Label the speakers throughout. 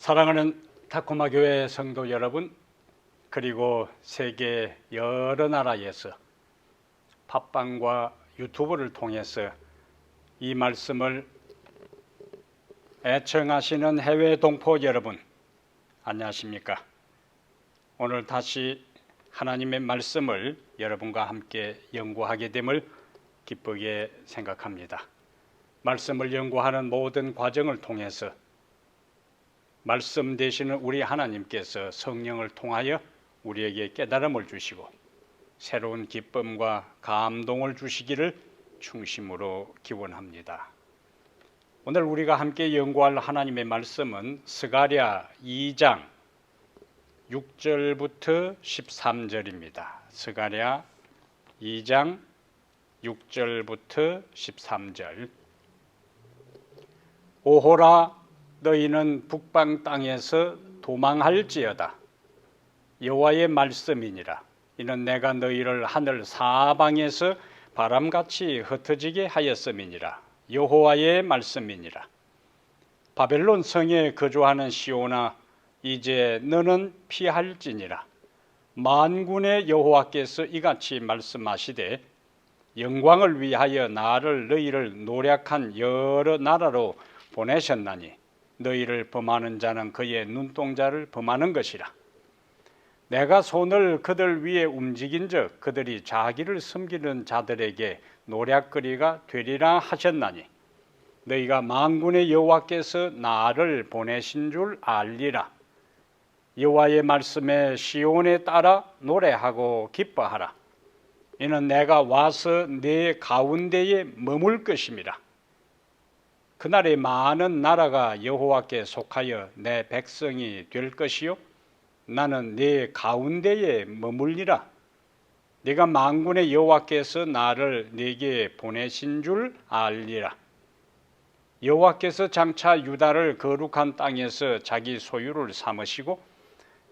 Speaker 1: 사랑하는 타코마 교회 성도 여러분, 그리고 세계 여러 나라에서 팟빵과 유튜브를 통해서 이 말씀을 애청하시는 해외 동포 여러분, 안녕하십니까? 오늘 다시 하나님의 말씀을 여러분과 함께 연구하게 됨을 기쁘게 생각합니다. 말씀을 연구하는 모든 과정을 통해서 말씀 되시는 우리 하나님께서 성령을 통하여 우리에게 깨달음을 주시고 새로운 기쁨과 감동을 주시기를 충심으로 기원합니다. 오늘 우리가 함께 연구할 하나님의 말씀은 스가랴 2장 6절부터 13절입니다. 스가랴 2장 6절부터 13절. 오호라, 너희는 북방 땅에서 도망할지어다. 여호와의 말씀이니라. 이는 내가 너희를 하늘 사방에서 바람같이 흩어지게 하였음이니라. 여호와의 말씀이니라. 바벨론 성에 거주하는 시온아, 이제 너는 피할지니라. 만군의 여호와께서 이같이 말씀하시되, 영광을 위하여 나를 너희를 노략한 여러 나라로 보내셨나니 너희를 범하는 자는 그의 눈동자를 범하는 것이라. 내가 손을 그들 위에 움직인즉 그들이 자기를 섬기는 자들에게 노략거리가 되리라 하셨나니 너희가 만군의 여호와께서 나를 보내신 줄 알리라. 여호와의 말씀에 시온에 따라 노래하고 기뻐하라. 이는 내가 와서 내 가운데에 머물 것임이라. 그날에 많은 나라가 여호와께 속하여 내 백성이 될 것이요 나는 네 가운데에 머물리라. 네가 만군의 여호와께서 나를 네게 보내신 줄 알리라. 여호와께서 장차 유다를 거룩한 땅에서 자기 소유를 삼으시고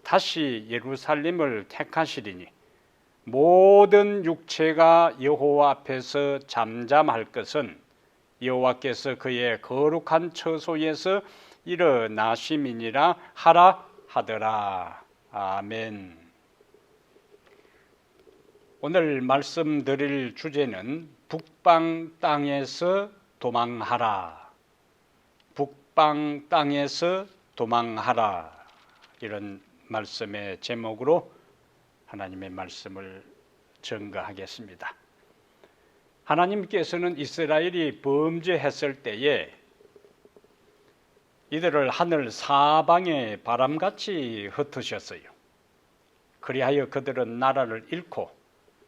Speaker 1: 다시 예루살렘을 택하시리니 모든 육체가 여호와 앞에서 잠잠할 것은 여호와께서 그의 거룩한 처소에서 일어나심이니라 하라 하더라. 아멘. 오늘 말씀드릴 주제는 북방 땅에서 도망하라. 북방 땅에서 도망하라. 이런 말씀의 제목으로 하나님의 말씀을 전가하겠습니다. 하나님께서는 이스라엘이 범죄했을 때에 이들을 하늘 사방에 바람같이 흩으셨어요. 그리하여 그들은 나라를 잃고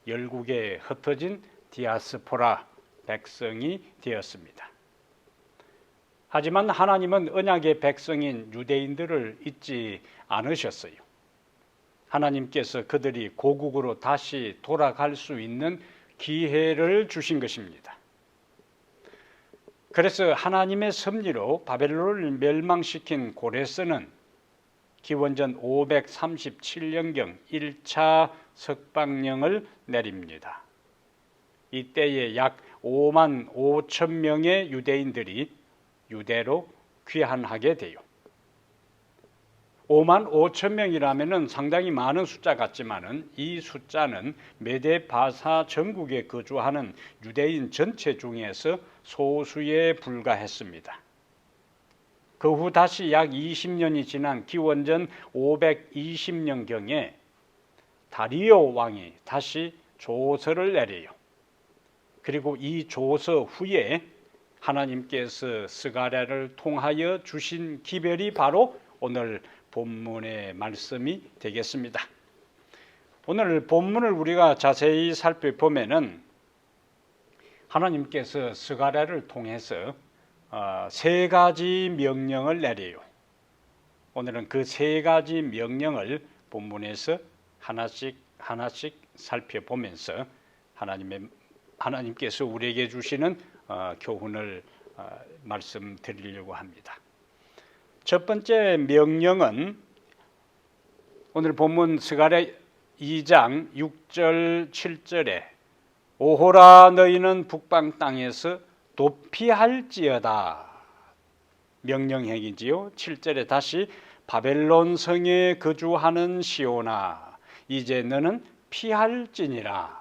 Speaker 1: 열국에 흩어진 디아스포라 백성이 되었습니다. 하지만 하나님은 언약의 백성인 유대인들을 잊지 않으셨어요. 하나님께서 그들이 고국으로 다시 돌아갈 수 있는 기회를 주신 것입니다. 그래서 하나님의 섭리로 바벨론을 멸망시킨 고레스는 기원전 537년경 1차 석방령을 내립니다. 이때에 약 5만 5천 명의 유대인들이 유대로 귀환하게 돼요. 5만 5천 명이라면 상당히 많은 숫자 같지만은 이 숫자는 메데 바사 전국에 거주하는 유대인 전체 중에서 소수에 불과했습니다. 그 후 다시 약 20년이 지난 기원전 520년경에 다리오 왕이 다시 조서를 내려요. 그리고 이 조서 후에 하나님께서 스가랴를 통하여 주신 기별이 바로 오늘 본문의 말씀이 되겠습니다. 오늘 본문을 우리가 자세히 살펴보면은 하나님께서 스가랴를 통해서 세 가지 명령을 내려요. 오늘은 그 세 가지 명령을 본문에서 하나씩 살펴보면서 하나님께서 우리에게 주시는 교훈을 말씀드리려고 합니다. 첫 번째 명령은 오늘 본문 스가랴 2장 6절 7절에 오호라 너희는 북방 땅에서 도피할지어다 명령행이지요. 7절에 다시 바벨론 성에 거주하는 시온아 이제 너는 피할지니라.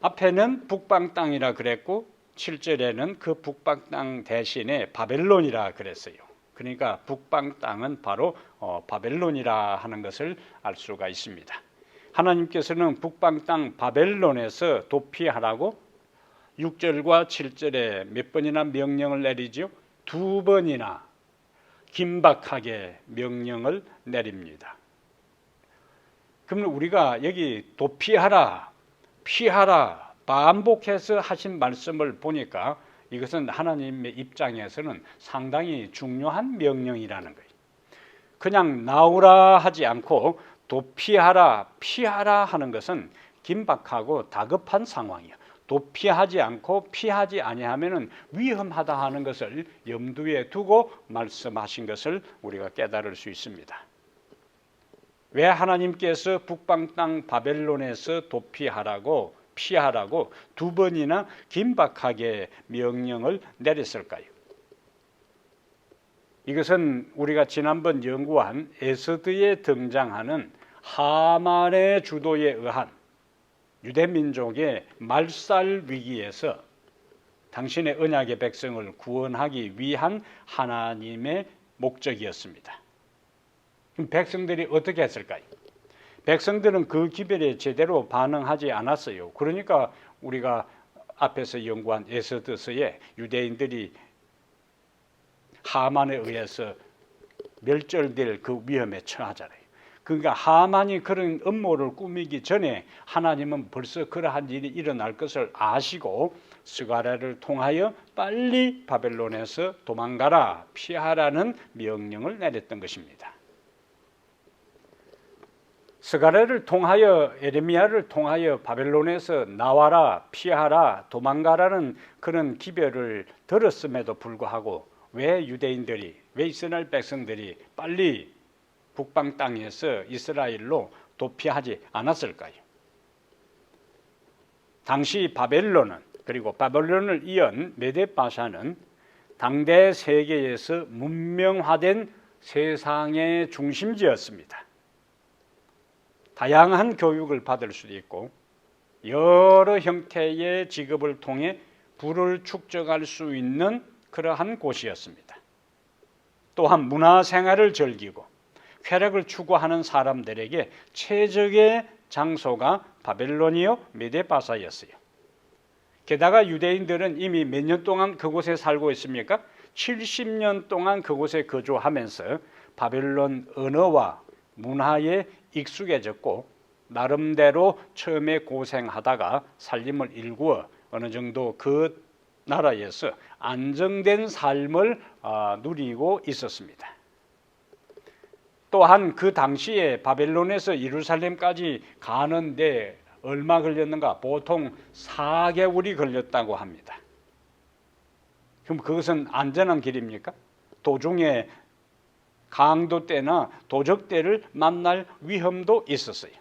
Speaker 1: 앞에는 북방 땅이라 그랬고 7절에는 그 북방 땅 대신에 바벨론이라 그랬어요. 그러니까 북방 땅은 바로 바벨론이라 하는 것을 알 수가 있습니다. 하나님께서는 북방 땅 바벨론에서 도피하라고 6절과 7절에 몇 번이나 명령을 내리지요? 2번이나 긴박하게 명령을 내립니다. 그러면 우리가 여기 도피하라, 피하라 반복해서 하신 말씀을 보니까 이것은 하나님의 입장에서는 상당히 중요한 명령이라는 거예요. 그냥 나오라 하지 않고 도피하라, 피하라 하는 것은 긴박하고 다급한 상황이에요. 도피하지 않고 피하지 아니하면은 위험하다 하는 것을 염두에 두고 말씀하신 것을 우리가 깨달을 수 있습니다. 왜 하나님께서 북방 땅 바벨론에서 도피하라고 피하라고 2번이나 긴박하게 명령을 내렸을까요? 이것은 우리가 지난번 연구한 에스더에 등장하는 하만의 주도에 의한 유대민족의 말살 위기에서 당신의 언약의 백성을 구원하기 위한 하나님의 목적이었습니다. 그럼 백성들이 어떻게 했을까요? 백성들은 그 기별에 제대로 반응하지 않았어요. 그러니까 우리가 앞에서 연구한 에스더서에 유대인들이 하만에 의해서 멸절될 그 위험에 처하잖아요. 그러니까 하만이 그런 음모를 꾸미기 전에 하나님은 벌써 그러한 일이 일어날 것을 아시고 스가랴를 통하여 빨리 바벨론에서 도망가라, 피하라는 명령을 내렸던 것입니다. 스가랴를 통하여, 에레미야를 통하여 바벨론에서 나와라, 피하라, 도망가라는 그런 기별을 들었음에도 불구하고 왜 유대인들이, 왜 이스라엘 백성들이 빨리 북방 땅에서 이스라엘로 도피하지 않았을까요? 당시 바벨론은, 그리고 바벨론을 이은 메데바샤는 당대 세계에서 문명화된 세상의 중심지였습니다. 다양한 교육을 받을 수도 있고 여러 형태의 직업을 통해 부를 축적할 수 있는 그러한 곳이었습니다. 또한 문화생활을 즐기고 쾌락을 추구하는 사람들에게 최적의 장소가 바벨론이요 메데바사였어요. 게다가 유대인들은 이미 몇 년 동안 그곳에 살고 있습니까? 70년 동안 그곳에 거주하면서 바벨론 언어와 문화에 익숙해졌고 나름대로 처음에 고생하다가 살림을 일구어 어느 정도 그 나라에서 안정된 삶을 누리고 있었습니다. 또한 그 당시에 바벨론에서 예루살렘까지 가는데 얼마 걸렸는가? 보통 4개월이 걸렸다고 합니다. 그럼 그것은 안전한 길입니까? 도중에 강도떼나 도적떼를 만날 위험도 있었어요.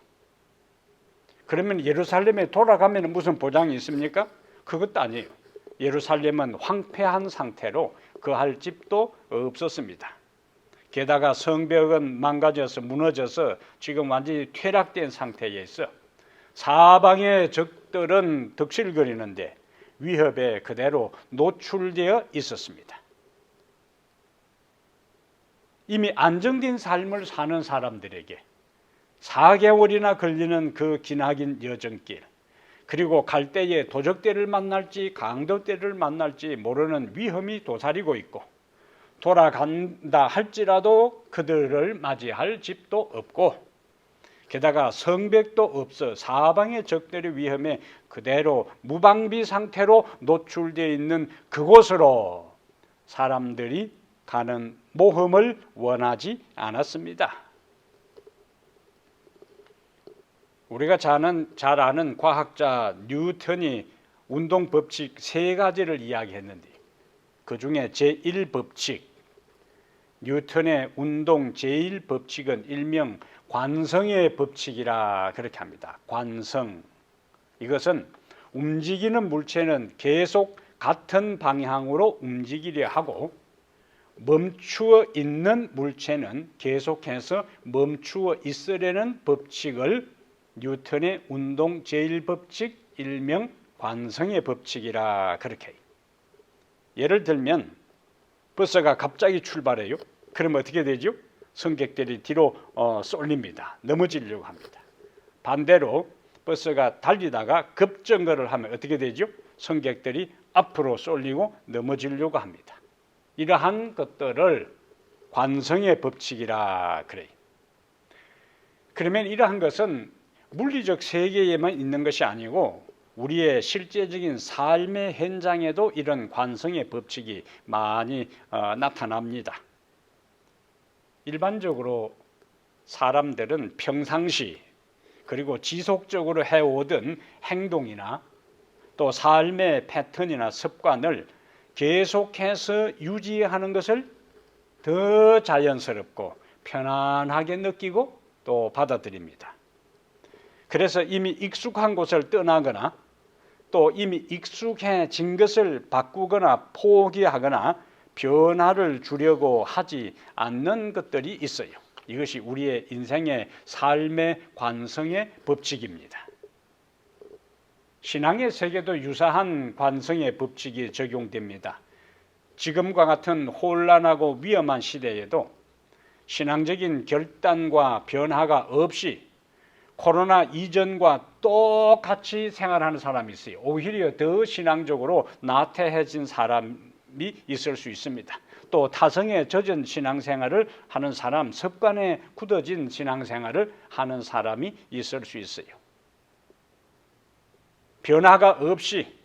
Speaker 1: 그러면 예루살렘에 돌아가면 무슨 보장이 있습니까? 그것도 아니에요. 예루살렘은 황폐한 상태로 거할 집도 없었습니다. 게다가 성벽은 망가져서 무너져서 지금 완전히 퇴락된 상태에 있어 사방의 적들은 득실거리는데 위협에 그대로 노출되어 있었습니다. 이미 안정된 삶을 사는 사람들에게 4개월이나 걸리는 그 기나긴 여정길, 그리고 갈 때에 도적떼를 만날지 강도떼를 만날지 모르는 위험이 도사리고 있고 돌아간다 할지라도 그들을 맞이할 집도 없고 게다가 성벽도 없어 사방의 적들의 위험에 그대로 무방비 상태로 노출되어 있는 그곳으로 사람들이 가는 모험을 원하지 않았습니다. 우리가 잘 아는 과학자 뉴턴이 운동 법칙 3가지를 이야기했는데 그 중에 제1법칙, 뉴턴의 운동 제1법칙은 일명 관성의 법칙이라 그렇게 합니다. 관성. 이것은 움직이는 물체는 계속 같은 방향으로 움직이려 하고 멈추어 있는 물체는 계속해서 멈추어 있으려는 법칙을 뉴턴의 운동 제1법칙, 일명 관성의 법칙이라 그렇게 해요. 예를 들면 버스가 갑자기 출발해요. 그럼 어떻게 되죠? 승객들이 뒤로 쏠립니다. 넘어지려고 합니다. 반대로 버스가 달리다가 급정거를 하면 어떻게 되죠? 승객들이 앞으로 쏠리고 넘어지려고 합니다. 이러한 것들을 관성의 법칙이라 그래요. 그러면 이러한 것은 물리적 세계에만 있는 것이 아니고 우리의 실제적인 삶의 현장에도 이런 관성의 법칙이 많이 나타납니다. 일반적으로 사람들은 평상시 그리고 지속적으로 해오던 행동이나 또 삶의 패턴이나 습관을 계속해서 유지하는 것을 더 자연스럽고 편안하게 느끼고 또 받아들입니다. 그래서 이미 익숙한 곳을 떠나거나 또 이미 익숙해진 것을 바꾸거나 포기하거나 변화를 주려고 하지 않는 것들이 있어요. 이것이 우리의 인생의 삶의 관성의 법칙입니다. 신앙의 세계도 유사한 관성의 법칙이 적용됩니다. 지금과 같은 혼란하고 위험한 시대에도 신앙적인 결단과 변화가 없이 코로나 이전과 똑같이 생활하는 사람이 있어요. 오히려 더 신앙적으로 나태해진 사람이 사람이 있을 수 있습니다. 또 타성에 젖은 신앙생활을 하는 사람, 습관에 굳어진 신앙생활을 하는 사람이 있을 수 있어요. 변화가 없이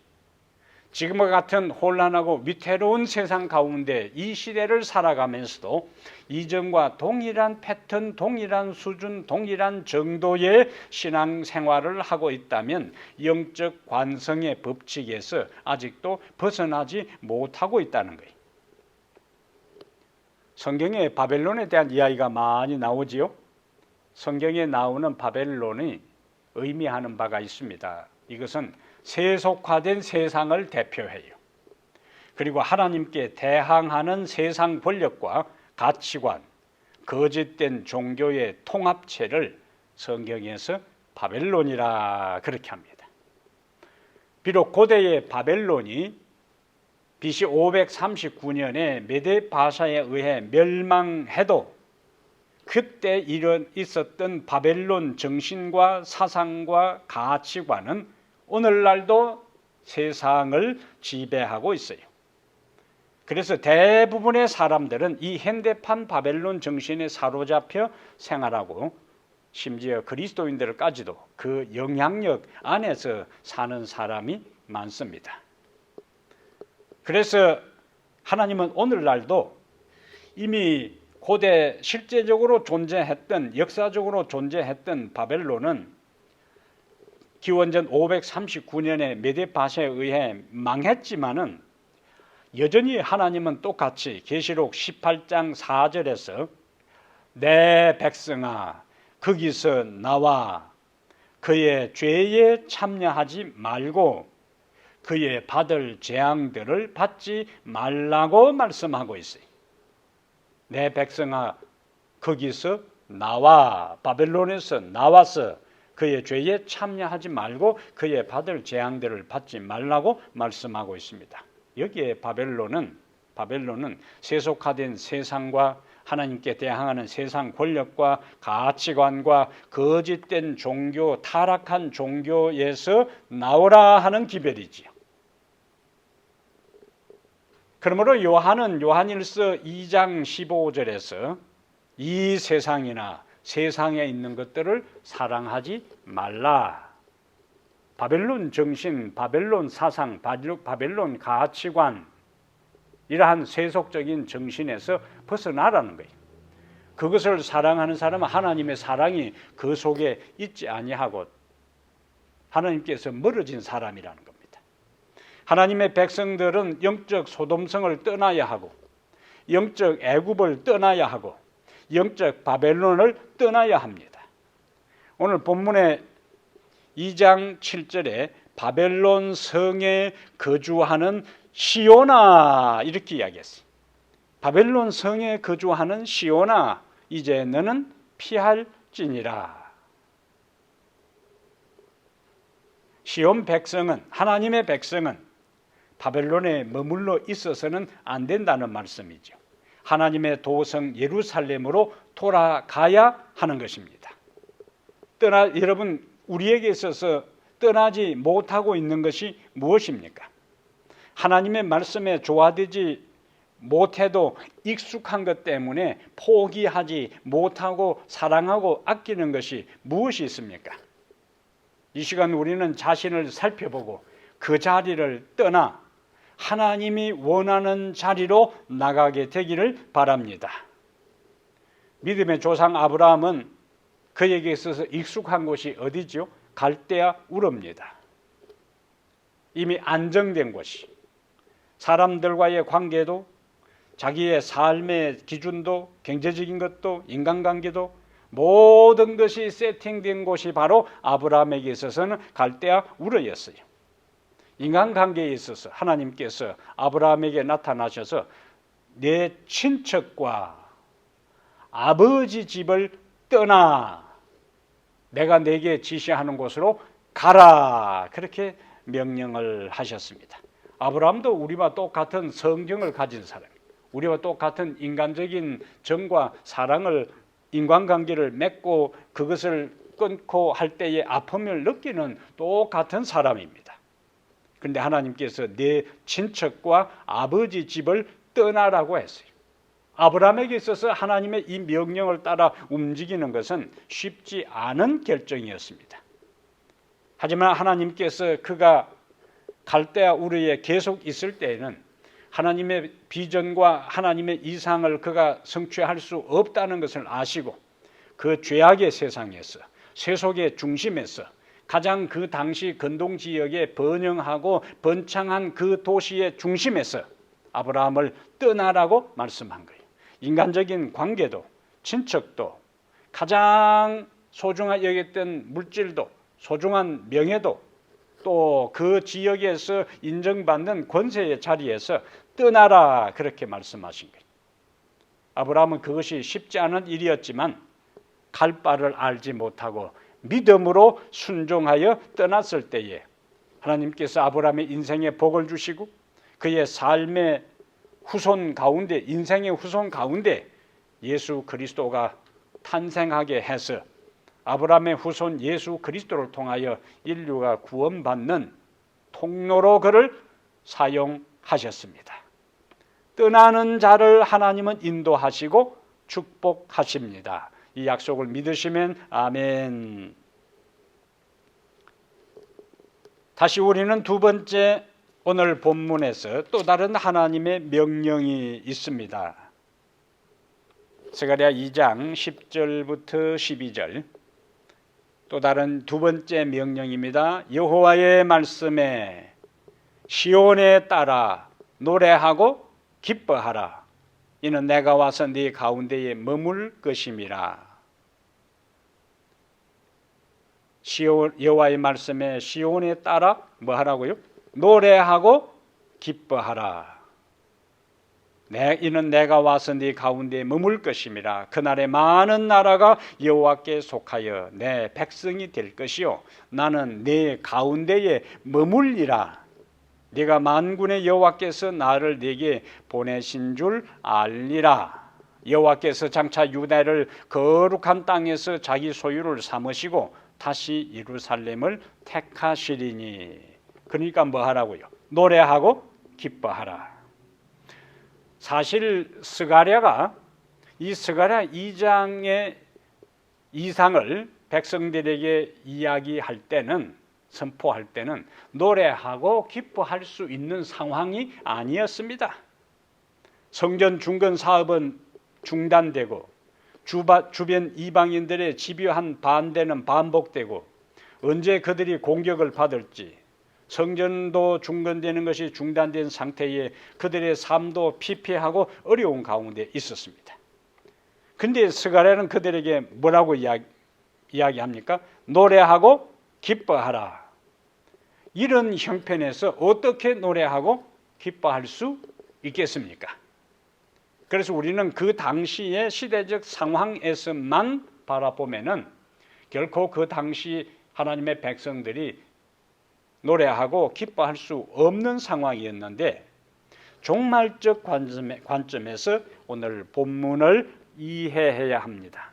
Speaker 1: 지금과 같은 혼란하고 위태로운 세상 가운데 이 시대를 살아가면서도 이전과 동일한 패턴, 동일한 수준, 동일한 정도의 신앙생활을 하고 있다면 영적 관성의 법칙에서 아직도 벗어나지 못하고 있다는 거예요. 성경에 바벨론에 대한 이야기가 많이 나오지요. 성경에 나오는 바벨론이 의미하는 바가 있습니다. 이것은 세속화된 세상을 대표해요. 그리고 하나님께 대항하는 세상 권력과 가치관, 거짓된 종교의 통합체를 성경에서 바벨론이라 그렇게 합니다. 비록 고대의 바벨론이 BC 539년에 메데 바사에 의해 멸망해도 그때 있었던 바벨론 정신과 사상과 가치관은 오늘날도 세상을 지배하고 있어요. 그래서 대부분의 사람들은 이 현대판 바벨론 정신에 사로잡혀 생활하고 심지어 그리스도인들까지도 그 영향력 안에서 사는 사람이 많습니다. 그래서 하나님은 오늘날도 이미 고대 실제적으로 존재했던, 역사적으로 존재했던 바벨론은 기원전 539년에 메데바사에 의해 망했지만은 여전히 하나님은 똑같이 계시록 18장 4절에서 내 백성아 거기서 나와 그의 죄에 참여하지 말고 그의 받을 재앙들을 받지 말라고 말씀하고 있어요. 내 백성아 거기서 나와, 바벨론에서 나와서 그의 죄에 참여하지 말고 그의 받을 재앙들을 받지 말라고 말씀하고 있습니다. 여기에 바벨론은 세속화된 세상과 하나님께 대항하는 세상 권력과 가치관과 거짓된 종교, 타락한 종교에서 나오라 하는 기별이지요. 그러므로 요한은 요한일서 2장 15절에서 이 세상이나 세상에 있는 것들을 사랑하지 말라. 바벨론 정신, 바벨론 사상, 바벨론 가치관 이러한 세속적인 정신에서 벗어나라는 거예요. 그것을 사랑하는 사람은 하나님의 사랑이 그 속에 있지 아니하고 하나님께서 멀어진 사람이라는 겁니다. 하나님의 백성들은 영적 소돔성을 떠나야 하고 영적 애굽을 떠나야 하고 영적 바벨론을 떠나야 합니다. 오늘 본문의 2장 7절에 바벨론 성에 거주하는 시온아 이렇게 이야기했어요. 바벨론 성에 거주하는 시온아 이제 너는 피할지니라. 시온 백성은, 하나님의 백성은 바벨론에 머물러 있어서는 안 된다는 말씀이죠. 하나님의 도성 예루살렘으로 돌아가야 하는 것입니다. 여러분 우리에게 있어서 떠나지 못하고 있는 것이 무엇입니까? 하나님의 말씀에 조화되지 못해도 익숙한 것 때문에 포기하지 못하고 사랑하고 아끼는 것이 무엇이 있습니까? 이 시간 우리는 자신을 살펴보고 그 자리를 떠나 하나님이 원하는 자리로 나가게 되기를 바랍니다. 믿음의 조상 아브라함은 그에게 있어서 익숙한 곳이 어디죠? 갈대아 우르입니다. 이미 안정된 곳이, 사람들과의 관계도 자기의 삶의 기준도 경제적인 것도 인간관계도 모든 것이 세팅된 곳이 바로 아브라함에게 있어서는 갈대아 우르였어요. 인간관계에 있어서 하나님께서 아브라함에게 나타나셔서 내 친척과 아버지 집을 떠나 내가 내게 지시하는 곳으로 가라 그렇게 명령을 하셨습니다. 아브라함도 우리와 똑같은 성경을 가진 사람이에요. 우리와 똑같은 인간적인 정과 사랑을 인간관계를 맺고 그것을 끊고 할 때의 아픔을 느끼는 똑같은 사람입니다. 그런데 하나님께서 내 친척과 아버지 집을 떠나라고 했어요. 아브라함에게 있어서 하나님의 이 명령을 따라 움직이는 것은 쉽지 않은 결정이었습니다. 하지만 하나님께서 그가 갈대아 우르에 계속 있을 때에는 하나님의 비전과 하나님의 이상을 그가 성취할 수 없다는 것을 아시고 그 죄악의 세상에서 세속의 중심에서 가장 그 당시 근동 지역에 번영하고 번창한 그 도시의 중심에서 아브라함을 떠나라고 말씀한 거예요. 인간적인 관계도 친척도 가장 소중하게 여겼던 물질도 소중한 명예도 또 그 지역에서 인정받는 권세의 자리에서 떠나라 그렇게 말씀하신 거예요. 아브라함은 그것이 쉽지 않은 일이었지만 갈 바를 알지 못하고 믿음으로 순종하여 떠났을 때에 하나님께서 아브라함의 인생에 복을 주시고 그의 삶의 후손 가운데 인생의 후손 가운데 예수 그리스도가 탄생하게 해서 아브라함의 후손 예수 그리스도를 통하여 인류가 구원받는 통로로 그를 사용하셨습니다. 떠나는 자를 하나님은 인도하시고 축복하십니다. 이 약속을 믿으시면 아멘. 다시 우리는 두 번째 오늘 본문에서 또 다른 하나님의 명령이 있습니다. 스가랴 2장 10절부터 12절 또 다른 두 번째 명령입니다. 여호와의 말씀에 시온에 따라 노래하고 기뻐하라. 이는 내가 와서 네 가운데에 머물 것임이라. 여호와의 말씀에 시온에 따라 뭐 하라고요? 노래하고 기뻐하라. 이는 내가 와서 네 가운데에 머물 것임이라. 그날에 많은 나라가 여호와께 속하여 내 백성이 될 것이요 나는 네 가운데에 머물리라. 네가 만군의 여호와께서 나를 네게 보내신 줄 알리라. 여호와께서 장차 유다를 거룩한 땅에서 자기 소유를 삼으시고 다시 예루살렘을 택하시리니. 그러니까 뭐 하라고요? 노래하고 기뻐하라. 사실 스가랴가 이 스가랴 2장의 이상을 백성들에게 이야기할 때는 선포할 때는 노래하고 기뻐할 수 있는 상황이 아니었습니다. 성전 중건 사업은 중단되고 주변 이방인들의 집요한 반대는 반복되고 언제 그들이 공격을 받을지 성전도 중건되는 것이 중단된 상태에 그들의 삶도 피폐하고 어려운 가운데 있었습니다. 그런데 스가랴는 그들에게 뭐라고 이야기합니까? 노래하고 기뻐하라. 이런 형편에서 어떻게 노래하고 기뻐할 수 있겠습니까? 그래서 우리는 그 당시의 시대적 상황에서만 바라보면은 결코 그 당시 하나님의 백성들이 노래하고 기뻐할 수 없는 상황이었는데 종말적 관점에서 오늘 본문을 이해해야 합니다.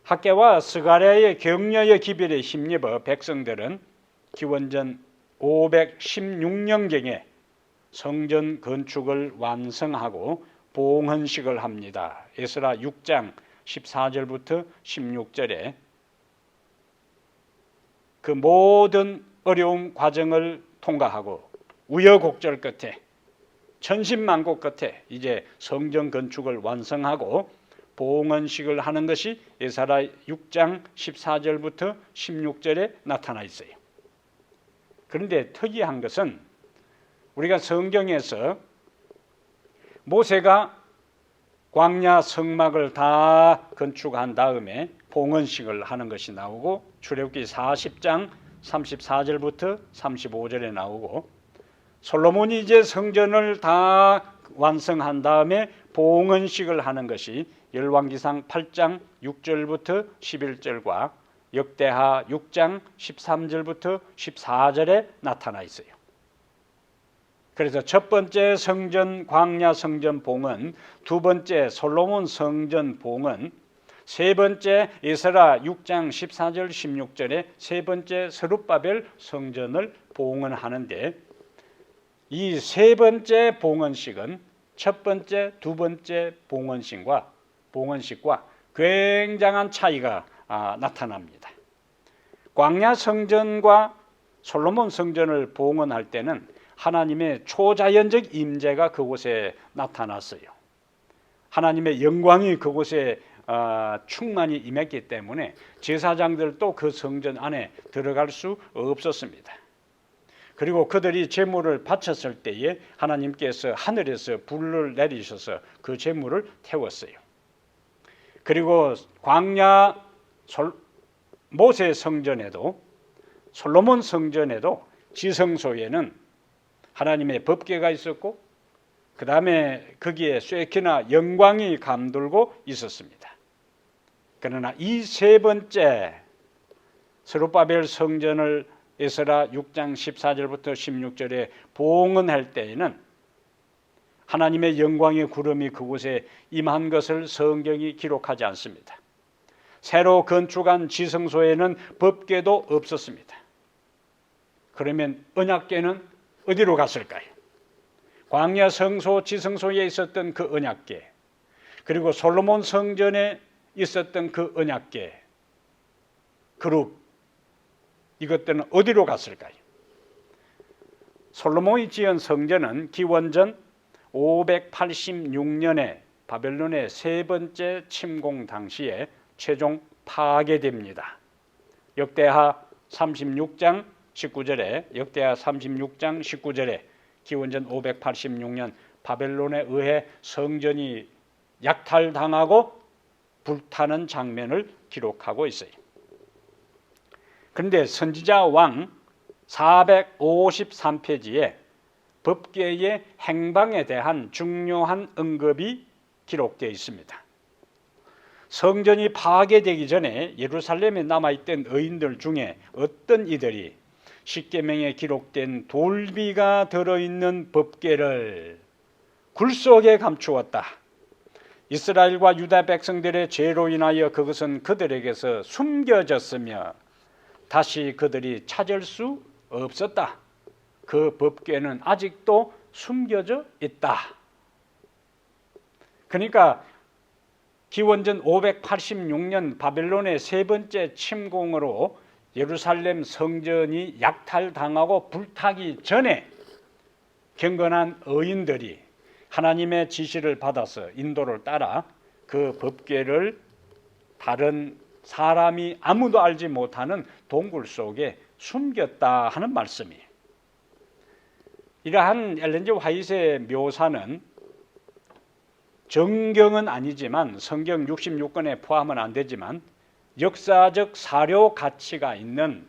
Speaker 1: 학개와 스가랴의 격려의 기별에 힘입어 백성들은 기원전 516년경에 성전 건축을 완성하고 봉헌식을 합니다. 에스라 6장 14절부터 16절에 그 모든 어려운 과정을 통과하고 우여곡절 끝에 천신만고 끝에 이제 성전 건축을 완성하고 봉헌식을 하는 것이 에스라 6장 14절부터 16절에 나타나 있어요. 그런데 특이한 것은 우리가 성경에서 모세가 광야 성막을 다 건축한 다음에 봉헌식을 하는 것이 나오고 출애굽기 40장 34절부터 35절에 나오고 솔로몬이 이제 성전을 다 완성한 다음에 봉헌식을 하는 것이 열왕기상 8장 6절부터 11절과 역대하 6장 13절부터 14절에 나타나 있어요. 그래서 첫 번째 성전 광야 성전 봉헌, 두 번째 솔로몬 성전 봉헌, 세 번째 에스라 6장 14절 16절에 세 번째 스룹바벨 성전을 봉헌하는데, 이 세 번째 봉헌식은 첫 번째, 두 번째 봉헌식과 굉장한 차이가 나타납니다. 광야 성전과 솔로몬 성전을 봉헌할 때는 하나님의 초자연적 임재가 그곳에 나타났어요. 하나님의 영광이 그곳에 충만히 임했기 때문에 제사장들도 그 성전 안에 들어갈 수 없었습니다. 그리고 그들이 제물을 바쳤을 때에 하나님께서 하늘에서 불을 내리셔서 그 제물을 태웠어요. 그리고 광야 모세 성전에도 솔로몬 성전에도 지성소에는 하나님의 법궤가 있었고, 그 다음에 거기에 쇠키나 영광이 감돌고 있었습니다. 그러나 이 세 번째 스룹바벨 성전을 에스라 6장 14절부터 16절에 봉헌할 때에는 하나님의 영광의 구름이 그곳에 임한 것을 성경이 기록하지 않습니다. 새로 건축한 지성소에는 법궤도 없었습니다. 그러면 언약궤는 어디로 갔을까요? 광야 성소 지성소에 있었던 그 언약궤, 그리고 솔로몬 성전에 있었던 그 언약궤 그룹, 이것들은 어디로 갔을까요? 솔로몬이 지은 성전은 기원전 586년에 바벨론의 세 번째 침공 당시에 최종 파괴됩니다. 역대하 36장 19절에 기원전 586년 바벨론에 의해 성전이 약탈당하고 불타는 장면을 기록하고 있어요. 그런데 선지자 왕 453페이지에 법궤의 행방에 대한 중요한 언급이 기록되어 있습니다. 성전이 파괴되기 전에 예루살렘에 남아있던 의인들 중에 어떤 이들이 십계명에 기록된 돌비가 들어있는 법궤를 굴 속에 감추었다. 이스라엘과 유다 백성들의 죄로 인하여 그것은 그들에게서 숨겨졌으며 다시 그들이 찾을 수 없었다. 그 법궤는 아직도 숨겨져 있다. 그러니까 기원전 586년 바벨론의 세 번째 침공으로 예루살렘 성전이 약탈당하고 불타기 전에 경건한 의인들이 하나님의 지시를 받아서 인도를 따라 그 법궤를 다른 사람이 아무도 알지 못하는 동굴 속에 숨겼다 하는 말씀이에요. 이러한 엘렌 G. 화이트의 묘사는 정경은 아니지만, 성경 66권에 포함은 안 되지만 역사적 사료 가치가 있는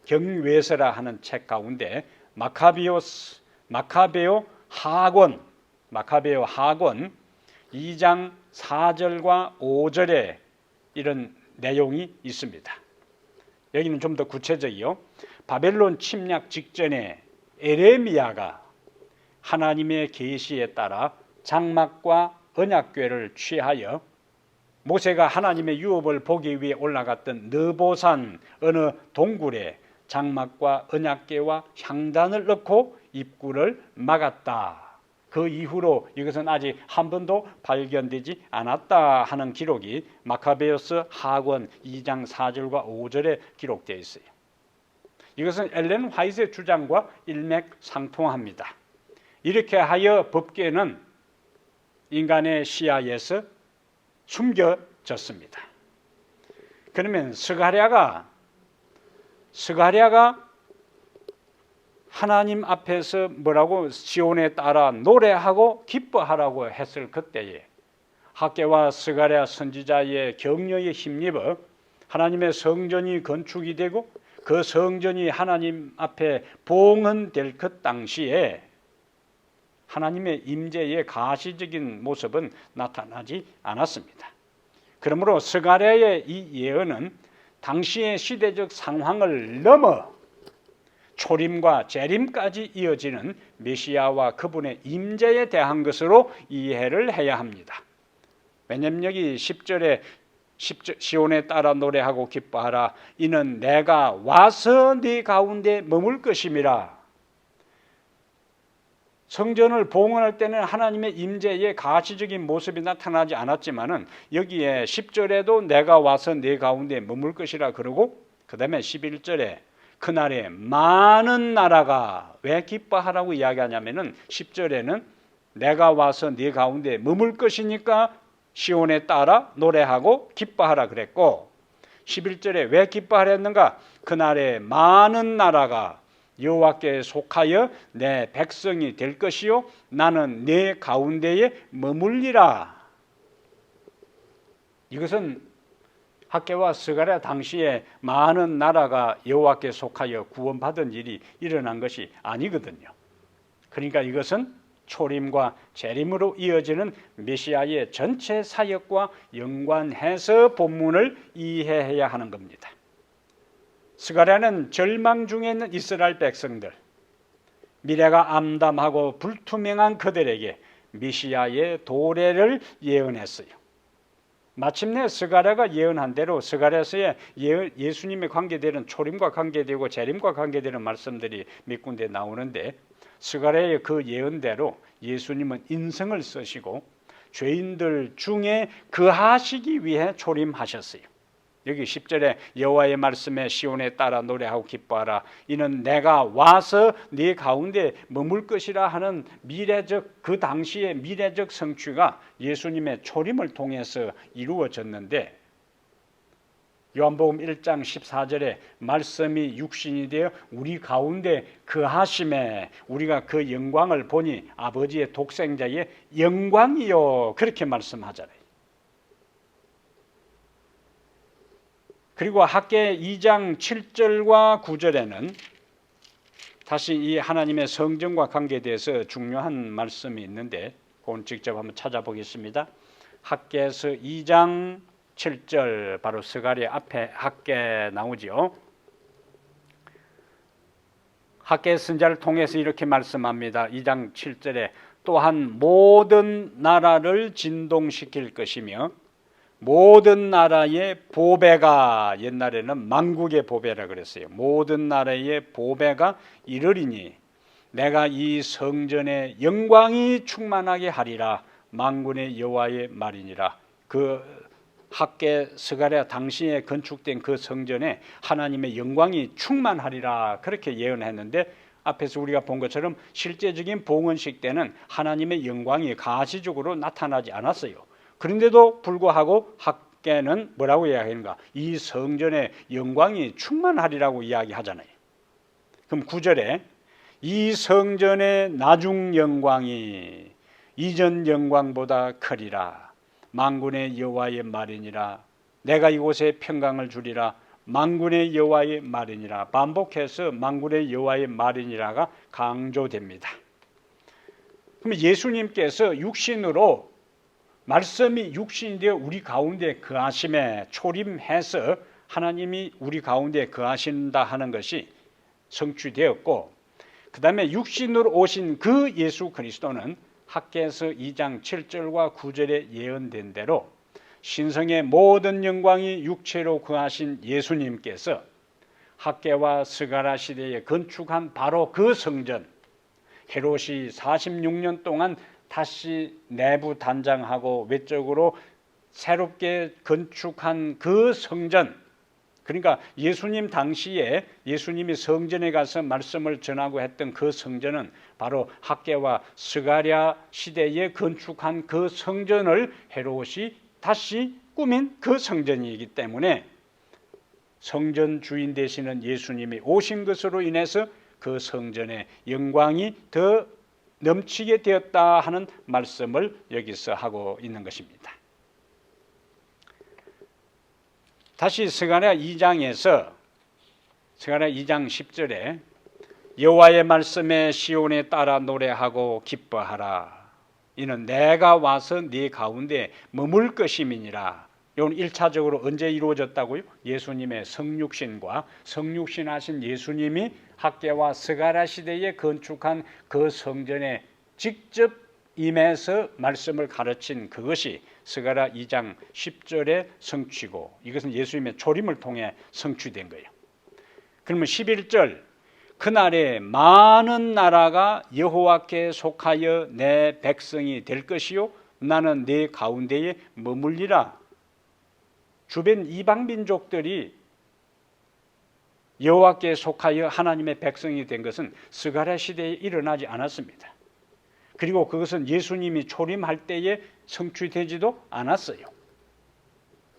Speaker 1: 경외서라 하는 책 가운데 마카베오 하권 2장 4절과 5절에 이런 내용이 있습니다. 여기는 좀 더 구체적이요. 바벨론 침략 직전에 에레미야가 하나님의 계시에 따라 장막과 언약궤를 취하여 모세가 하나님의 유업을 보기 위해 올라갔던 느보산 어느 동굴에 장막과 언약궤와 향단을 넣고 입구를 막았다. 그 이후로 이것은 아직 한 번도 발견되지 않았다 하는 기록이 마카베오스 하권 2장 4절과 5절에 기록되어 있어요. 이것은 엘렌 화이트의 주장과 일맥상통합니다. 이렇게 하여 법궤는 인간의 시야에서 숨겨졌습니다. 그러면 스가랴가 하나님 앞에서 뭐라고 시온에 따라 노래하고 기뻐하라고 했을 그때에 학개와 스가랴 선지자의 격려에 힘입어 하나님의 성전이 건축이 되고 그 성전이 하나님 앞에 봉헌될 그 당시에 하나님의 임재의 가시적인 모습은 나타나지 않았습니다. 그러므로 스가랴의 이 예언은 당시의 시대적 상황을 넘어 초림과 재림까지 이어지는 메시아와 그분의 임재에 대한 것으로 이해를 해야 합니다. 왜냐하면 여기 10절에 시온에 따라 노래하고 기뻐하라. 이는 내가 와서 네 가운데 머물 것임이라. 성전을 봉헌할 때는 하나님의 임재의 가시적인 모습이 나타나지 않았지만은 여기에 10절에도 내가 와서 네 가운데 머물 것이라 그러고, 그 다음에 11절에 그날에 많은 나라가, 왜 기뻐하라고 이야기하냐면은 10절에는 내가 와서 네 가운데 머물 것이니까 시온에 따라 노래하고 기뻐하라 그랬고, 11절에 왜 기뻐하랬는가? 그날에 많은 나라가 여호와께 속하여 내 백성이 될 것이요 나는 내 가운데에 머물리라. 이것은 학개와 스가랴 당시에 많은 나라가 여호와께 속하여 구원받은 일이 일어난 것이 아니거든요. 그러니까 이것은 초림과 재림으로 이어지는 메시아의 전체 사역과 연관해서 본문을 이해해야 하는 겁니다. 스가랴는 절망 중에 있는 이스라엘 백성들, 미래가 암담하고 불투명한 그들에게 메시아의 도래를 예언했어요. 마침내 스가랴가 예언한 대로 스가랴서에 예수님에 관계되는 초림과 관계되고 재림과 관계되는 말씀들이 몇 군데 나오는데, 스가랴의 그 예언대로 예수님은 인성을 쓰시고 죄인들 중에 거하시기 위해 초림하셨어요. 여기 10절에 여호와의 말씀에 시온에 따라 노래하고 기뻐하라. 이는 내가 와서 네 가운데 머물 것이라 하는 미래적, 그 당시의 미래적 성취가 예수님의 초림을 통해서 이루어졌는데, 요한복음 1장 14절에 말씀이 육신이 되어 우리 가운데 거하심에 우리가 그 영광을 보니 아버지의 독생자의 영광이요, 그렇게 말씀하잖아요. 그리고 학개 2장 7절과 9절에는 다시 이 하나님의 성전과 관계돼서 중요한 말씀이 있는데, 그건 직접 한번 찾아보겠습니다. 학개서 2장 7절, 바로 스가랴 앞에 학개 나오죠. 학개 선자를 통해서 이렇게 말씀합니다. 2장 7절에 또한 모든 나라를 진동시킬 것이며 모든 나라의 보배가, 옛날에는 만국의 보배라 그랬어요. 모든 나라의 보배가 이르리니 내가 이 성전의 영광이 충만하게 하리라. 만군의 여호와의 말이니라. 그 학개 스가랴 당시에 건축된 그 성전에 하나님의 영광이 충만하리라, 그렇게 예언했는데, 앞에서 우리가 본 것처럼 실제적인 봉헌식 때는 하나님의 영광이 가시적으로 나타나지 않았어요. 그런데도 불구하고 학개는 뭐라고 이야기하는가? 이 성전의 영광이 충만하리라고 이야기하잖아요. 그럼 9절에 이 성전의 나중 영광이 이전 영광보다 크리라. 만군의 여호와의 말이니라. 내가 이곳에 평강을 주리라. 만군의 여호와의 말이니라. 반복해서 만군의 여호와의 말이니라가 강조됩니다. 그럼 예수님께서 육신으로, 말씀이 육신이 되어 우리 가운데 거하심에 초림해서 하나님이 우리 가운데 거하신다 하는 것이 성취되었고, 그 다음에 육신으로 오신 그 예수 그리스도는 학개서 2장 7절과 9절에 예언된 대로 신성의 모든 영광이 육체로 거하신 예수님께서 학개와 스가랴 시대에 건축한 바로 그 성전, 헤롯이 46년 동안 다시 내부 단장하고 외적으로 새롭게 건축한 그 성전, 그러니까 예수님 당시에 예수님이 성전에 가서 말씀을 전하고 했던 그 성전은 바로 학개와 스가랴 시대에 건축한 그 성전을 헤롯이 다시 꾸민 그 성전이기 때문에 성전 주인 되시는 예수님이 오신 것으로 인해서 그 성전의 영광이 더 넘치게 되었다 하는 말씀을 여기서 하고 있는 것입니다. 다시 스가랴 2장에서 스가랴 2장 10절에 여호와의 말씀에 시온에 따라 노래하고 기뻐하라. 이는 내가 와서 네 가운데 머물 것임이니라. 이건 1차적으로 언제 이루어졌다고요? 예수님의 성육신과 성육신하신 예수님이 학개와 스가랴 시대에 건축한 그 성전에 직접 임해서 말씀을 가르친 그것이 스가랴 2장 10절의 성취고, 이것은 예수님의 초림을 통해 성취된 거예요. 그러면 11절, 그날에 많은 나라가 여호와께 속하여 내 백성이 될 것이요 나는 내 가운데에 머물리라. 주변 이방 민족들이 여호와께 속하여 하나님의 백성이 된 것은 스가랴 시대에 일어나지 않았습니다. 그리고 그것은 예수님이 초림할 때에 성취되지도 않았어요.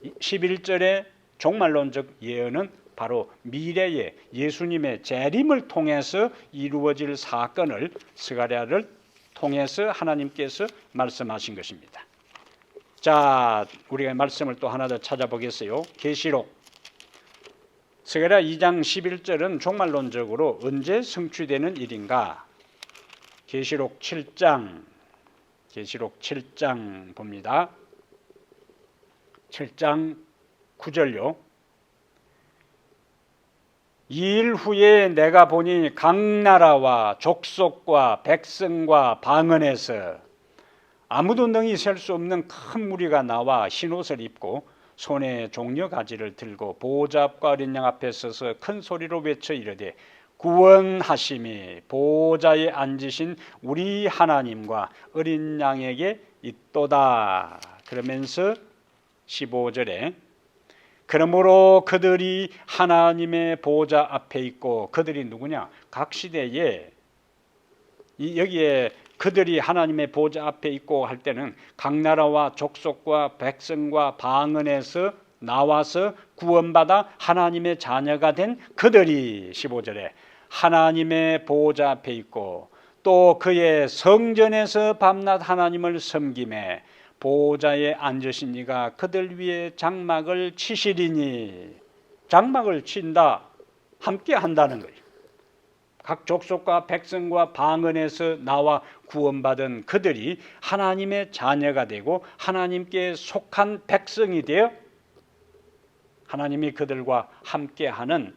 Speaker 1: 11절의 종말론적 예언은 바로 미래에 예수님의 재림을 통해서 이루어질 사건을 스가랴를 통해서 하나님께서 말씀하신 것입니다. 자, 우리가 말씀을 또 하나 더 찾아보겠어요. 계시록 스가랴 2장 11절은 종말론적으로 언제 성취되는 일인가? 계시록 7장 봅니다. 7장 9절요. 2일 후에 내가 보니 각 나라와 족속과 백성과 방언에서 아무도 능히 셀 수 없는 큰 무리가 나와 흰옷을 입고 손에 종려가지를 들고 보좌 앞과 어린 양 앞에 서서 큰 소리로 외쳐 이르되 구원하심이 보좌에 앉으신 우리 하나님과 어린 양에게 있도다. 그러면서 15절에 그러므로 그들이 하나님의 보좌 앞에 있고, 그들이 누구냐? 각 시대에 여기에 그들이 하나님의 보좌 앞에 있고 할 때는 각 나라와 족속과 백성과 방언에서 나와서 구원받아 하나님의 자녀가 된 그들이 15절에 하나님의 보좌 앞에 있고 또 그의 성전에서 밤낮 하나님을 섬기매 보좌에 앉으신 이가 그들 위에 장막을 치시리니, 장막을 친다, 함께 한다는 거예요. 각 족속과 백성과 방언에서 나와 구원받은 그들이 하나님의 자녀가 되고 하나님께 속한 백성이 되어 하나님이 그들과 함께하는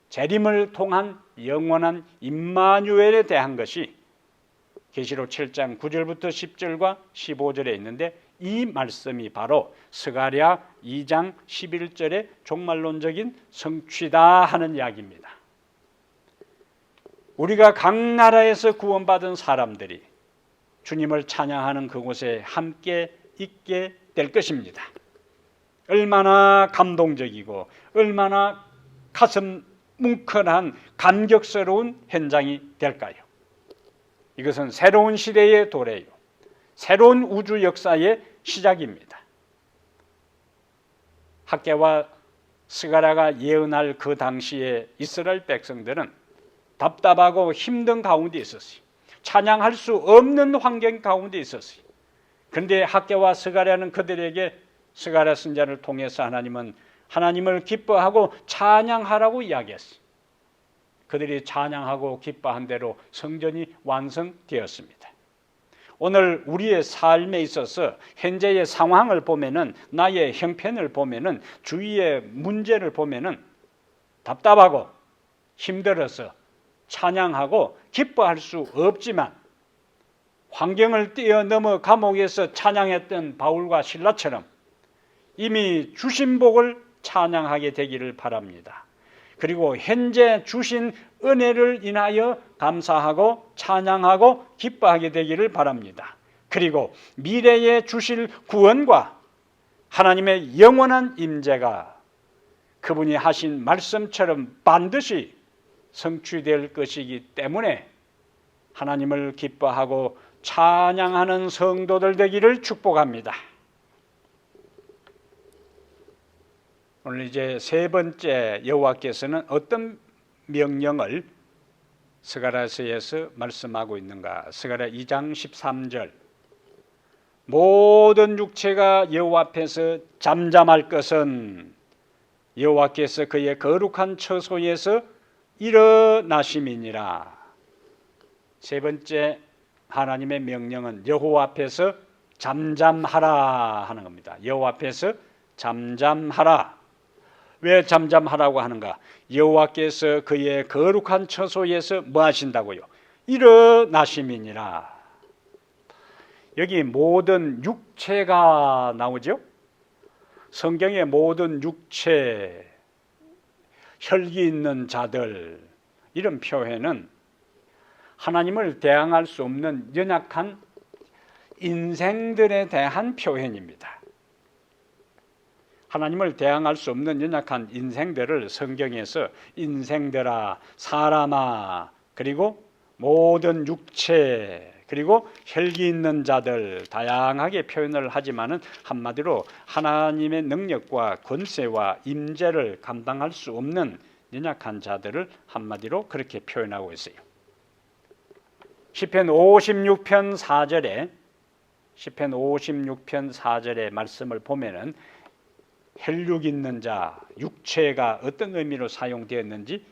Speaker 1: 재림을 통한 영원한 임마누엘에 대한 것이 계시록 7장 9절부터 10절과 15절에 있는데, 이 말씀이 바로 스가랴 2장 11절의 종말론적인 성취다 하는 이야기입니다. 우리가 각 나라에서 구원받은 사람들이 주님을 찬양하는 그곳에 함께 있게 될 것입니다. 얼마나 감동적이고 얼마나 가슴 뭉클한 감격스러운 현장이 될까요? 이것은 새로운 시대의 도래요. 새로운 우주 역사의 시작입니다. 학개와 스가랴가 예언할 그 당시에 이스라엘 백성들은 답답하고 힘든 가운데 있었어요. 찬양할 수 없는 환경 가운데 있었어요. 그런데 학개와 스가랴는 그들에게 스가랴 선지자를 통해서 하나님은 하나님을 기뻐하고 찬양하라고 이야기했어요. 그들이 찬양하고 기뻐한 대로 성전이 완성되었습니다. 오늘 우리의 삶에 있어서 현재의 상황을 보면은, 나의 형편을 보면은, 주위의 문제를 보면은 답답하고 힘들어서 찬양하고 기뻐할 수 없지만, 환경을 뛰어넘어 감옥에서 찬양했던 바울과 실라처럼 이미 주신 복을 찬양하게 되기를 바랍니다. 그리고 현재 주신 은혜를 인하여 감사하고 찬양하고 기뻐하게 되기를 바랍니다. 그리고 미래에 주실 구원과 하나님의 영원한 임재가 그분이 하신 말씀처럼 반드시 성취될 것이기 때문에 하나님을 기뻐하고 찬양하는 성도들 되기를 축복합니다. 오늘 이제 세 번째, 여호와께서는 어떤 명령을 스가랴서에서 말씀하고 있는가? 스가랴 2장 13절 모든 육체가 여호와 앞에서 잠잠할 것은 여호와께서 그의 거룩한 처소에서 일어나심이니라. 세 번째 하나님의 명령은 여호와 앞에서 잠잠하라 하는 겁니다. 여호와 앞에서 잠잠하라. 왜 잠잠하라고 하는가? 여호와께서 그의 거룩한 처소에서 뭐 하신다고요? 일어나심이니라. 여기 모든 육체가 나오죠. 성경의 모든 육체, 혈기 있는 자들, 이런 표현은 하나님을 대항할 수 없는 연약한 인생들에 대한 표현입니다. 하나님을 대항할 수 없는 연약한 인생들을 성경에서 인생들아, 사람아, 그리고 모든 육체, 그리고 혈기 있는 자들, 다양하게 표현을 하지만은 한마디로 하나님의 능력과 권세와 임재를 감당할 수 없는 연약한 자들을 한마디로 그렇게 표현하고 있어요. 시편 56편 4절에 시편 56편 4절의 말씀을 보면은 혈육 있는 자, 육체가 어떤 의미로 사용되었는지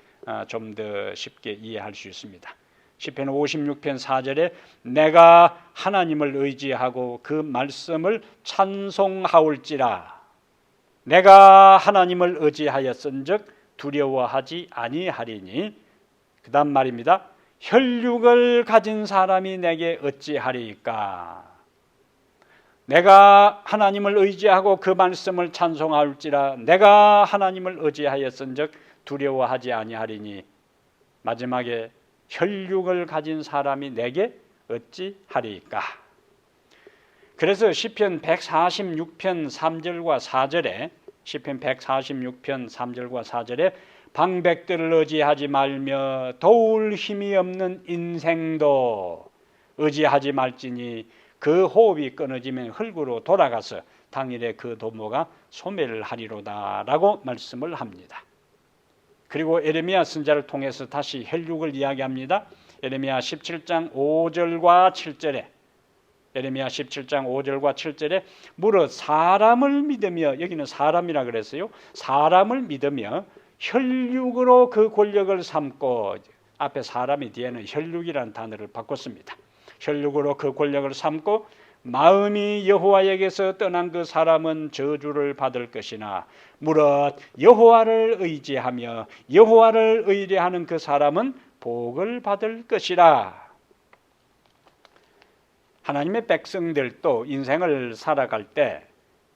Speaker 1: 좀 더 쉽게 이해할 수 있습니다. 시편 56편 4절에 내가 하나님을 의지하고 그 말씀을 찬송하올지라, 내가 하나님을 의지하였은즉 두려워하지 아니하리니, 그 다음 말입니다. 혈육을 가진 사람이 내게 어찌하리까. 내가 하나님을 의지하고 그 말씀을 찬송하올지라, 내가 하나님을 의지하였은즉 두려워하지 아니하리니, 마지막에 혈육을 가진 사람이 내게 어찌하리까. 그래서 시편 146편 3절과 4절에 시편 146편 3절과 4절에 방백들을 의지하지 말며 도울 힘이 없는 인생도 의지하지 말지니 그 호흡이 끊어지면 흙으로 돌아가서 당일에 그 도모가 소멸을 하리로다 라고 말씀을 합니다. 그리고 에레미야 선지자를 통해서 다시 혈육을 이야기합니다. 에레미야 17장 5절과 7절에 에레미야 17장 5절과 7절에 무릇 사람을 믿으며, 여기는 사람이라 그랬어요. 사람을 믿으며 혈육으로 그 권력을 삼고, 앞에 사람이 뒤에는 혈육이라는 단어를 바꿨습니다. 혈육으로 그 권력을 삼고 마음이 여호와에게서 떠난 그 사람은 저주를 받을 것이나 무릇 여호와를 의지하며 여호와를 의뢰하는 그 사람은 복을 받을 것이라. 하나님의 백성들도 인생을 살아갈 때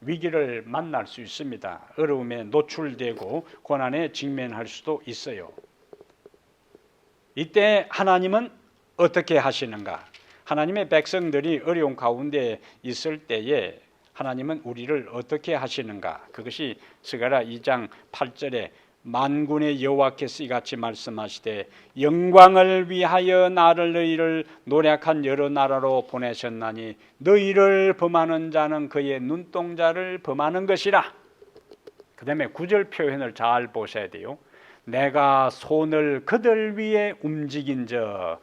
Speaker 1: 위기를 만날 수 있습니다. 어려움에 노출되고 고난에 직면할 수도 있어요. 이때 하나님은 어떻게 하시는가? 하나님의 백성들이 어려운 가운데 있을 때에 하나님은 우리를 어떻게 하시는가? 그것이 스가랴 2장 8절에 만군의 여호와께서 이같이 말씀하시되 영광을 위하여 나를 너희를 노력한 여러 나라로 보내셨나니 너희를 범하는 자는 그의 눈동자를 범하는 것이라. 그 다음에 9절 표현을 잘 보셔야 돼요. 내가 손을 그들 위에 움직인 적,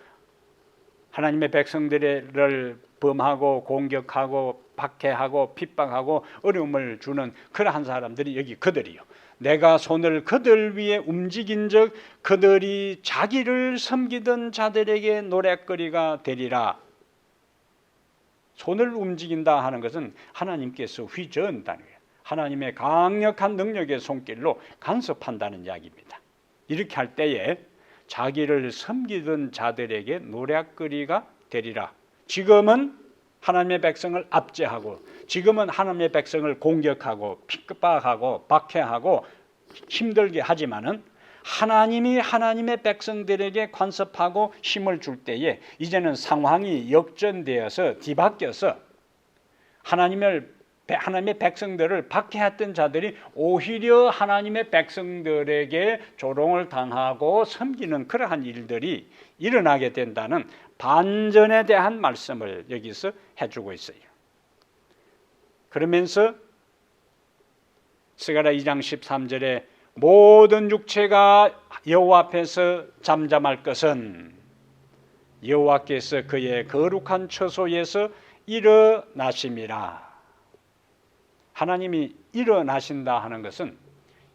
Speaker 1: 하나님의 백성들을 범하고 공격하고 박해하고 핍박하고 어려움을 주는 그러한 사람들이 여기 그들이요. 내가 손을 그들 위에 움직인 적 그들이 자기를 섬기던 자들에게 노랫거리가 되리라. 손을 움직인다 하는 것은 하나님께서 휘저은다는 거예요. 하나님의 강력한 능력의 손길로 간섭한다는 이야기입니다. 이렇게 할 때에 자기를 섬기던 자들에게 노략거리가 되리라. 지금은 하나님의 백성을 압제하고, 지금은 하나님의 백성을 공격하고 핍박하고 박해하고 힘들게 하지만은 하나님이 하나님의 백성들에게 간섭하고 힘을 줄 때에 이제는 상황이 역전되어서 뒤바뀌어서 하나님의 백성들을 박해했던 자들이 오히려 하나님의 백성들에게 조롱을 당하고 섬기는 그러한 일들이 일어나게 된다는 반전에 대한 말씀을 여기서 해주고 있어요. 그러면서 스가랴 2장 13절에 모든 육체가 여호와 앞에서 잠잠할 것은 여호와께서 그의 거룩한 처소에서 일어나심이라. 하나님이 일어나신다 하는 것은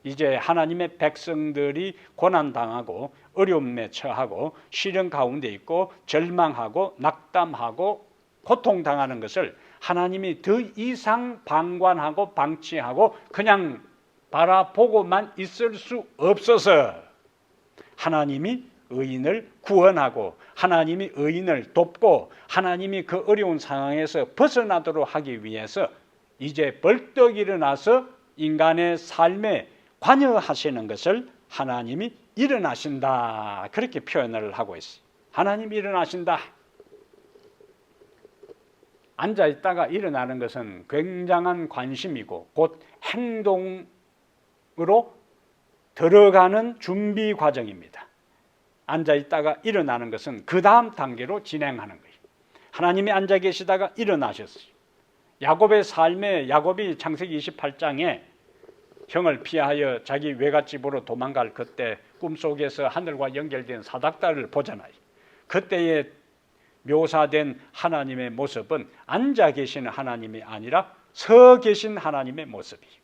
Speaker 1: 이제 하나님의 백성들이 고난당하고 어려움에 처하고 시련 가운데 있고 절망하고 낙담하고 고통당하는 것을 하나님이 더 이상 방관하고 방치하고 그냥 바라보고만 있을 수 없어서 하나님이 의인을 구원하고 하나님이 의인을 돕고 하나님이 그 어려운 상황에서 벗어나도록 하기 위해서 이제 벌떡 일어나서 인간의 삶에 관여하시는 것을 하나님이 일어나신다, 그렇게 표현을 하고 있어요. 하나님이 일어나신다. 앉아있다가 일어나는 것은 굉장한 관심이고 곧 행동으로 들어가는 준비 과정입니다. 앉아있다가 일어나는 것은 그 다음 단계로 진행하는 거예요. 하나님이 앉아 계시다가 일어나셨어요. 야곱의 삶에, 야곱이 창세기 28장에 형을 피하여 자기 외갓집으로 도망갈 그때 꿈속에서 하늘과 연결된 사닥다리를 보잖아요. 그때에 묘사된 하나님의 모습은 앉아 계시는 하나님이 아니라 서 계신 하나님의 모습이에요.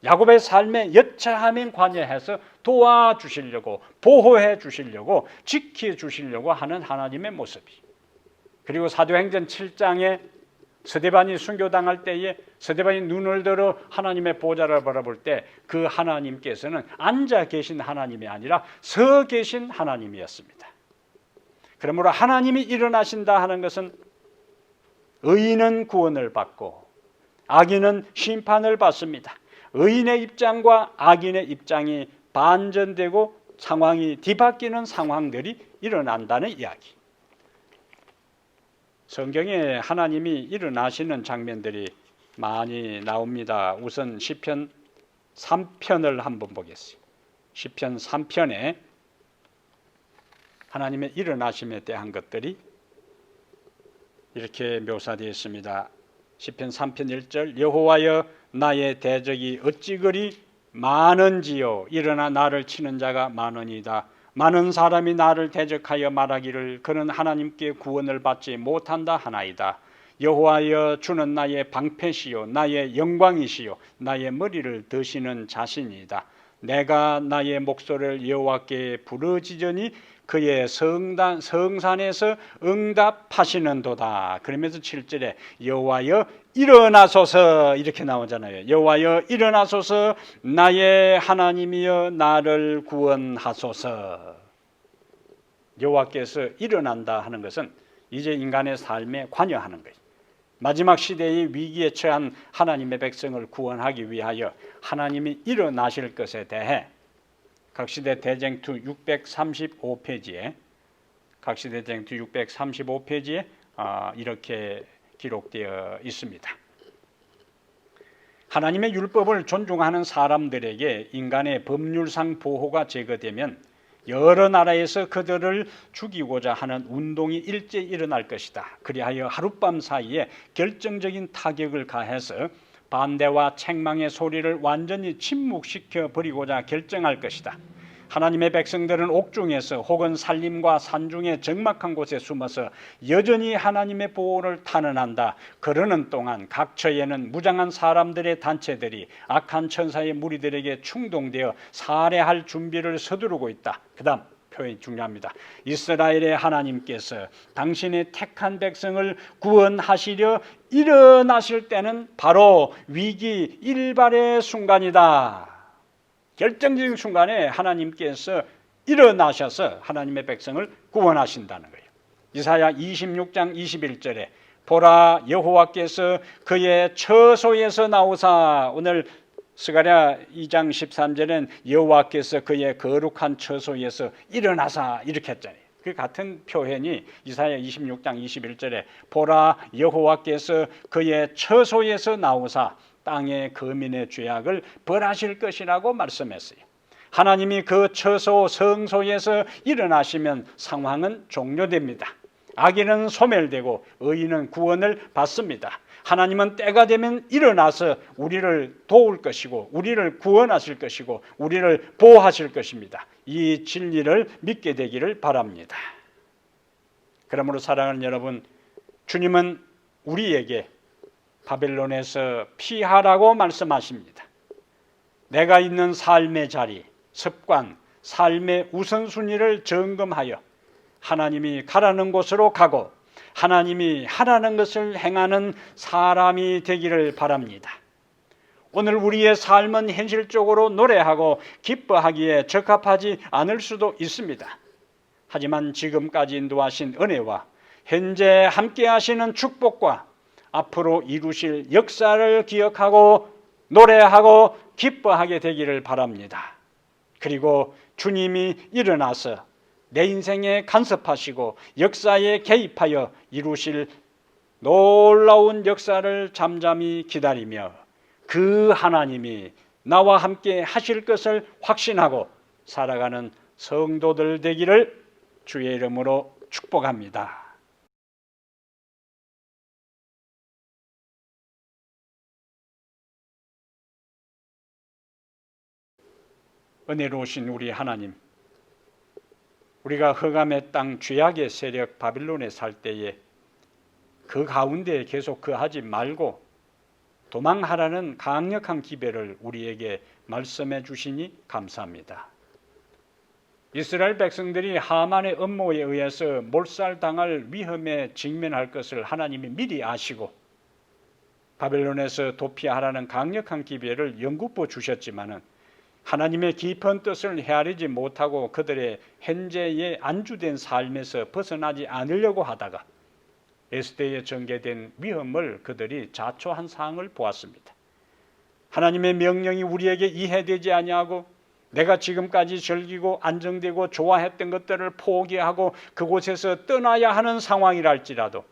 Speaker 1: 야곱의 삶에 여차하면 관여해서 도와주시려고, 보호해 주시려고, 지켜주시려고 하는 하나님의 모습이에요. 그리고 사도행전 7장에 스데반이 순교당할 때에 스데반이 눈을 들어 하나님의 보좌를 바라볼 때 그 하나님께서는 앉아 계신 하나님이 아니라 서 계신 하나님이었습니다. 그러므로 하나님이 일어나신다 하는 것은 의인은 구원을 받고 악인은 심판을 받습니다. 의인의 입장과 악인의 입장이 반전되고 상황이 뒤바뀌는 상황들이 일어난다는 이야기. 성경에 하나님이 일어나시는 장면들이 많이 나옵니다. 우선 시편 3편을 한번 보겠습니다. 시편 3편에 하나님의 일어나심에 대한 것들이 이렇게 묘사되어 있습니다. 시편 3편 1절 여호와여 나의 대적이 어찌 그리 많은지요. 일어나 나를 치는 자가 많으니이다. 많은 사람이 나를 대적하여 말하기를 그는 하나님께 구원을 받지 못한다 하나이다. 여호와여 주는 나의 방패시요 나의 영광이시요 나의 머리를 드시는 자신이다. 내가 나의 목소리를 여호와께 부르짖으니 그의 성산에서 응답하시는도다. 그러면서 7절에 여호와여 일어나소서 이렇게 나오잖아요. 여호와여 일어나소서 나의 하나님이여 나를 구원하소서. 여호와께서 일어난다 하는 것은 이제 인간의 삶에 관여하는 거예요. 마지막 시대의 위기에 처한 하나님의 백성을 구원하기 위하여 하나님이 일어나실 것에 대해 각시대 대쟁투 635페이지에 각시대 대쟁투 635페이지에 이렇게 기록되어 있습니다. 하나님의 율법을 존중하는 사람들에게 인간의 법률상 보호가 제거되면 여러 나라에서 그들을 죽이고자 하는 운동이 일제히 일어날 것이다. 그리하여 하룻밤 사이에 결정적인 타격을 가해서 반대와 책망의 소리를 완전히 침묵시켜 버리고자 결정할 것이다. 하나님의 백성들은 옥중에서 혹은 산림과 산중의 적막한 곳에 숨어서 여전히 하나님의 보호를 탄원한다. 그러는 동안 각처에는 무장한 사람들의 단체들이 악한 천사의 무리들에게 충동되어 살해할 준비를 서두르고 있다. 그 다음 표현이 중요합니다. 이스라엘의 하나님께서 당신의 택한 백성을 구원하시려 일어나실 때는 바로 위기 일발의 순간이다. 결정적인 순간에 하나님께서 일어나셔서 하나님의 백성을 구원하신다는 거예요. 이사야 26장 21절에 보라 여호와께서 그의 처소에서 나오사, 오늘 스가랴 2장 13절엔 여호와께서 그의 거룩한 처소에서 일어나사 이렇게 했잖아요. 그 같은 표현이 이사야 26장 21절에 보라 여호와께서 그의 처소에서 나오사 땅의 거민의 죄악을 벌하실 것이라고 말씀했어요. 하나님이 그 처소 성소에서 일어나시면 상황은 종료됩니다. 악인은 소멸되고 의인은 구원을 받습니다. 하나님은 때가 되면 일어나서 우리를 도울 것이고 우리를 구원하실 것이고 우리를 보호하실 것입니다. 이 진리를 믿게 되기를 바랍니다. 그러므로 사랑하는 여러분, 주님은 우리에게 바벨론에서 피하라고 말씀하십니다. 내가 있는 삶의 자리, 습관, 삶의 우선순위를 점검하여 하나님이 가라는 곳으로 가고 하나님이 하라는 것을 행하는 사람이 되기를 바랍니다. 오늘 우리의 삶은 현실적으로 노래하고 기뻐하기에 적합하지 않을 수도 있습니다. 하지만 지금까지 인도하신 은혜와 현재 함께 하시는 축복과 앞으로 이루실 역사를 기억하고 노래하고 기뻐하게 되기를 바랍니다. 그리고 주님이 일어나서 내 인생에 간섭하시고 역사에 개입하여 이루실 놀라운 역사를 잠잠히 기다리며 그 하나님이 나와 함께 하실 것을 확신하고 살아가는 성도들 되기를 주의 이름으로 축복합니다. 은혜로우신 우리 하나님, 우리가 흑암의 땅 죄악의 세력 바빌론에 살 때에 그 가운데 계속 거하지 말고 도망하라는 강력한 기별을 우리에게 말씀해 주시니 감사합니다. 이스라엘 백성들이 하만의 음모에 의해서 몰살당할 위험에 직면할 것을 하나님이 미리 아시고 바벨론에서 도피하라는 강력한 기별을 영구포 주셨지만은 하나님의 깊은 뜻을 헤아리지 못하고 그들의 현재의 안주된 삶에서 벗어나지 않으려고 하다가 에스더에 전개된 위험을 그들이 자초한 사항을 보았습니다. 하나님의 명령이 우리에게 이해되지 아니하고 내가 지금까지 즐기고 안정되고 좋아했던 것들을 포기하고 그곳에서 떠나야 하는 상황이랄지라도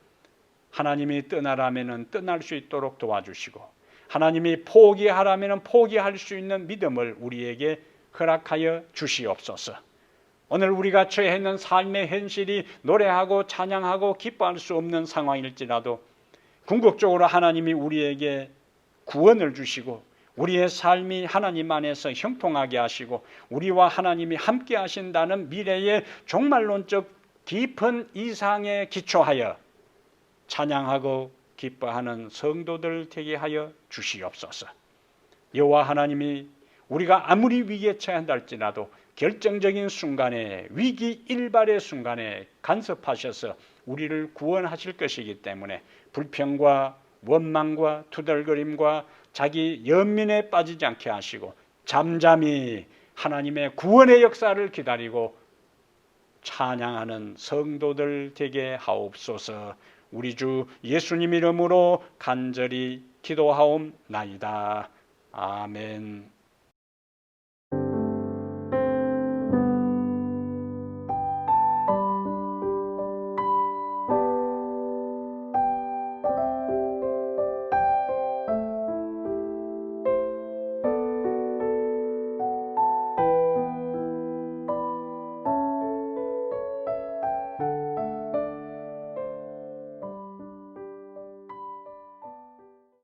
Speaker 1: 하나님이 떠나라면은 떠날 수 있도록 도와주시고 하나님이 포기하라면은 포기할 수 있는 믿음을 우리에게 허락하여 주시옵소서. 오늘 우리가 처해 있는 삶의 현실이 노래하고 찬양하고 기뻐할 수 없는 상황일지라도 궁극적으로 하나님이 우리에게 구원을 주시고 우리의 삶이 하나님 안에서 형통하게 하시고 우리와 하나님이 함께 하신다는 미래의 종말론적 깊은 이상에 기초하여 찬양하고 기뻐하는 성도들 되게 하여 주시옵소서. 여호와 하나님이 우리가 아무리 위기에 처한다 할지라도 결정적인 순간에 위기 일발의 순간에 간섭하셔서 우리를 구원하실 것이기 때문에 불평과 원망과 투덜거림과 자기 연민에 빠지지 않게 하시고 잠잠히 하나님의 구원의 역사를 기다리고 찬양하는 성도들 되게 하옵소서. 우리 주 예수님 이름으로 간절히 기도하옵나이다. 아멘.